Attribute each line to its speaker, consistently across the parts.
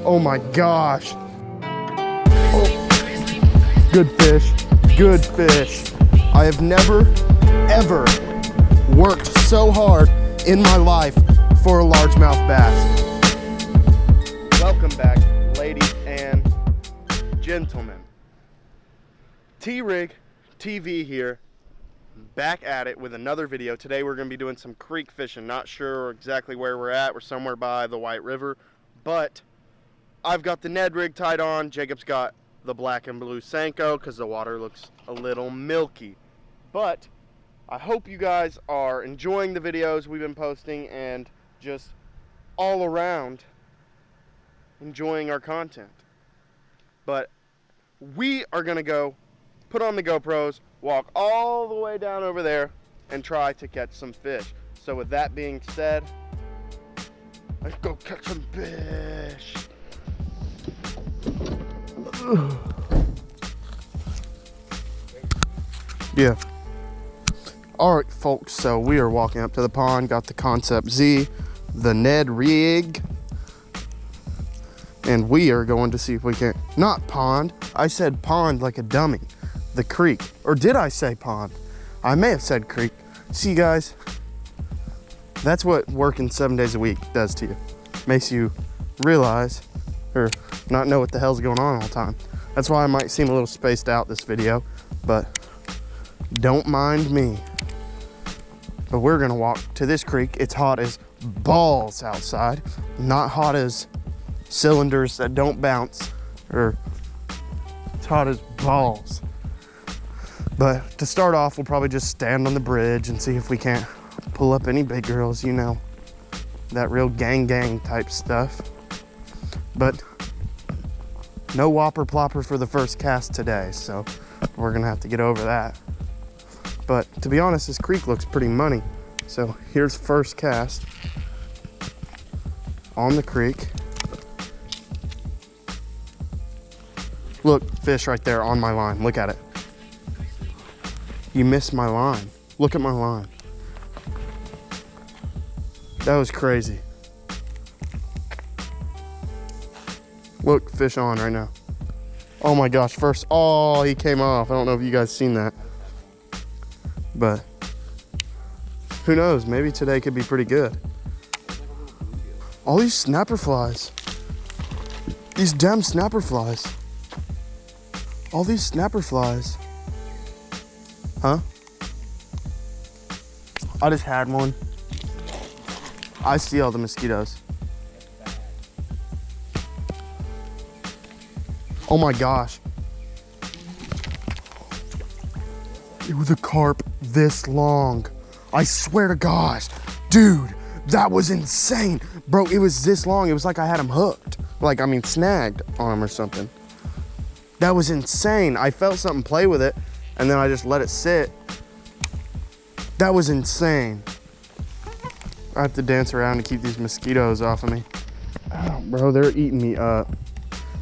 Speaker 1: Oh my gosh. Oh. Good fish, good fish. I have never, ever worked so hard in my life for a largemouth bass. Welcome back, ladies and gentlemen. T-Rig TV here, back at it with another video. Today we're going to be doing some creek fishing. Not sure exactly where we're at. We're somewhere by the White River, but I've got the Ned rig tied on. Jacob's got the black and blue Senko because the water looks a little milky. But I hope you guys are enjoying the videos we've been posting and just all around enjoying our content. But we are going to go put on the GoPros, walk all the way down over there, and try to catch some fish. So with that being said, let's go catch some fish. Yeah. Alright folks, so we are walking up to the pond, got the Concept Z, the Ned rig, and we are going to see if we can, not pond, I said pond like a dummy. The creek, or did I say pond? I may have said creek. See guys, that's what working 7 days a week does to you. Makes you realize or not know what the hell's going on all the time. That's why I might seem a little spaced out this video, but don't mind me. But we're gonna walk to this creek. It's hot as balls outside, not hot as cylinders that don't bounce, or it's hot as balls. But to start off, we'll probably just stand on the bridge and see if we can't pull up any big girls, you know, that real gang type stuff. But no whopper plopper for the first cast today, so we're gonna have to get over that. But to be honest, this creek looks pretty money. So here's first cast on the creek. Look, fish right there on my line, look at it. You missed my line. Look at my line. That was crazy. Look, fish on right now. Oh my gosh, first, oh, he came off. I don't know if you guys seen that. But who knows, maybe today could be pretty good. All these snapper flies. These damn snapper flies. All these snapper flies. Huh? I just had one. I see all the mosquitoes. Oh my gosh. It was a carp this long. I swear to gosh. Dude, that was insane. Bro, it was this long. It was like I had him hooked. Like, I mean, snagged on him or something. That was insane. I felt something play with it, and then I just let it sit. That was insane. I have to dance around to keep these mosquitoes off of me. Oh, bro, they're eating me up.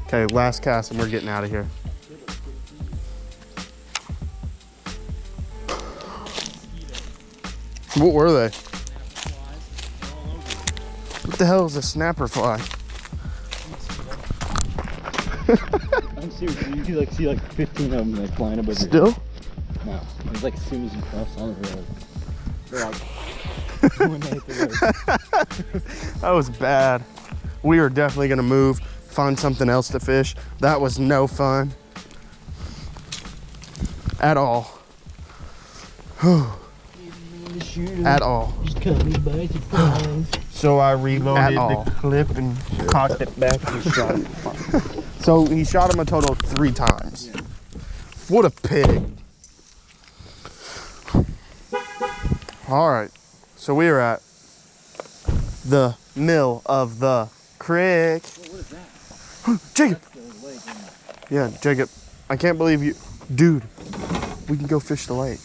Speaker 1: Okay, last cast and we're getting out of here. What were they? What the hell is a snapper fly?
Speaker 2: I'm serious, you see like 15 of them like flying above
Speaker 1: Still?
Speaker 2: your head. No, it's like as soon as you cross on the road, they're like when they hit the road.
Speaker 1: That was bad. We are definitely gonna move, find something else to fish. That was no fun at all. At all.
Speaker 2: So I reloaded the clip and cocked it back and shot it.
Speaker 1: So he shot him a total of 3 times. Yeah. What a pig. All right, so we are at the mill of the creek.
Speaker 2: What is that?
Speaker 1: Jacob. Yeah, Jacob, I can't believe you. Dude, we can go fish the lake.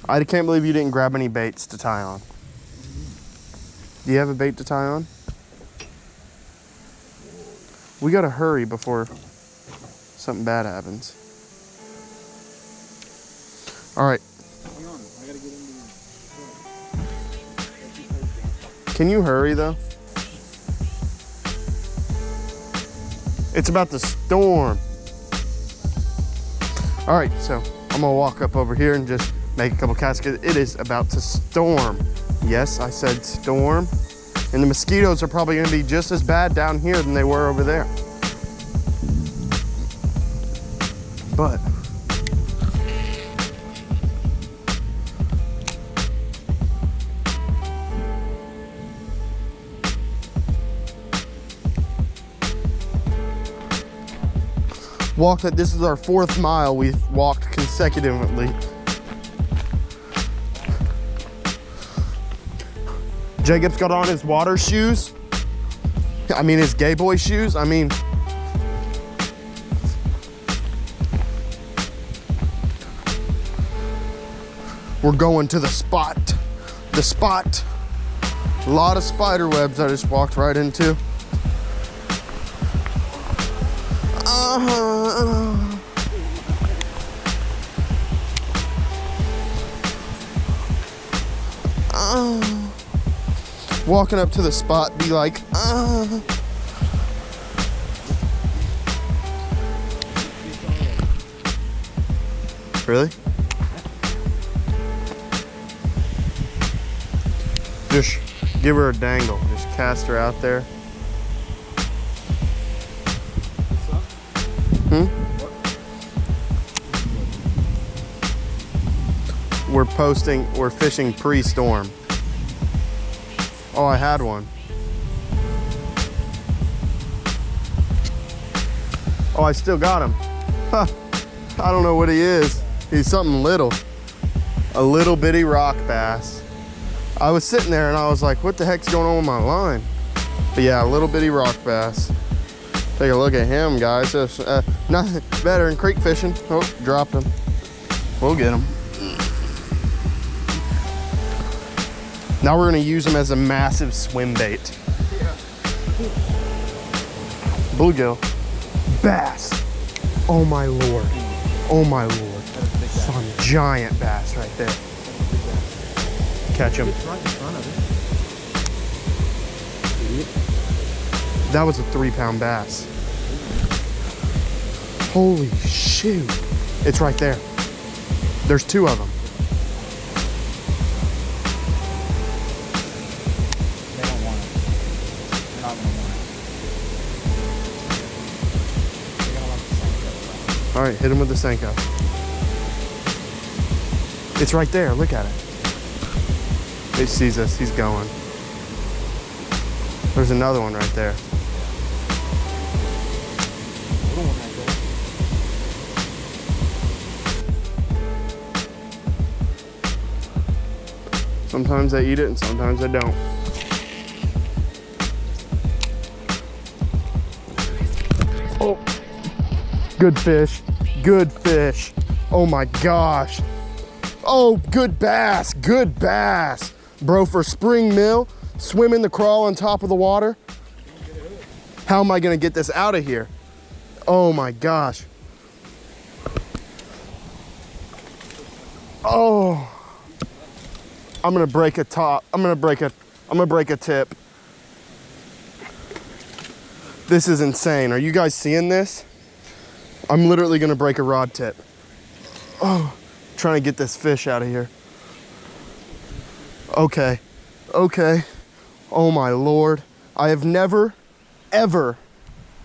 Speaker 1: I can't believe you didn't grab any baits to tie on. Do you have a bait to tie on? We gotta hurry before something bad happens. All right.
Speaker 2: Hang on, I gotta get into
Speaker 1: Can you hurry though? It's about to storm. All right, so I'm gonna walk up over here and just make a couple casts. It is about to storm. Yes, I said storm. And the mosquitoes are probably gonna be just as bad down here than they were over there. But this is our 4th mile we've walked consecutively. Jacob's got on his water shoes. I mean, his gay boy shoes. I mean, we're going to the spot. The spot. A lot of spider webs I just walked right into. Walking up to the spot, be like, Really? Just give her a dangle. Just cast her out there. We're fishing pre-storm. Oh, I had one. Oh, I still got him. Huh. I don't know what he is. He's something little. A little bitty rock bass. I was sitting there and I was like, what the heck's going on with my line? But yeah, a little bitty rock bass. Take a look at him, guys. Just, nothing better than creek fishing. Oh, dropped him. We'll get him. Now we're gonna use him as a massive swim bait. Bluegill. Bass. Oh my Lord. Oh my Lord. Some giant bass right there. Catch him. That was a 3-pound bass. Holy shoot. It's right there. There's 2 of them. All right, hit him with the Senko. It's right there, look at it. He sees us, he's going. There's another one right there. Sometimes I eat it and sometimes I don't. Oh. Good fish, good fish. Oh my gosh. Oh, good bass, good bass. Bro, for spring mill, swimming the crawl on top of the water. How am I gonna get this out of here? Oh my gosh. Oh. I'm gonna break a top. I'm gonna break a tip. This is insane. Are you guys seeing this? I'm literally gonna break a rod tip. Oh, trying to get this fish out of here. Okay, okay. Oh my Lord. I have never, ever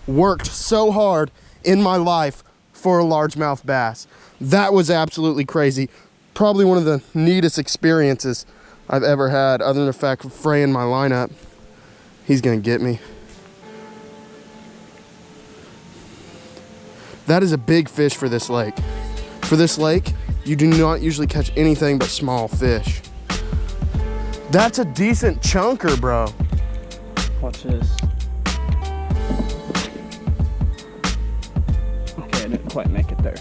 Speaker 1: worked so hard in my life for a largemouth bass. That was absolutely crazy. Probably one of the neatest experiences I've ever had, other than the fact of fraying my line up. He's gonna get me. That is a big fish for this lake. For this lake, you do not usually catch anything but small fish. That's a decent chunker, bro.
Speaker 2: Watch this. Okay, I didn't quite make it there.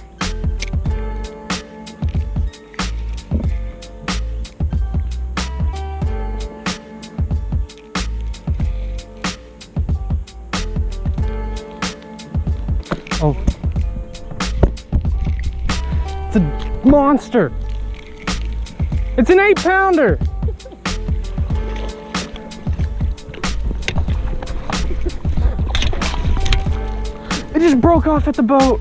Speaker 2: Oh. It's a monster. It's an 8-pounder.
Speaker 1: just broke off at the boat.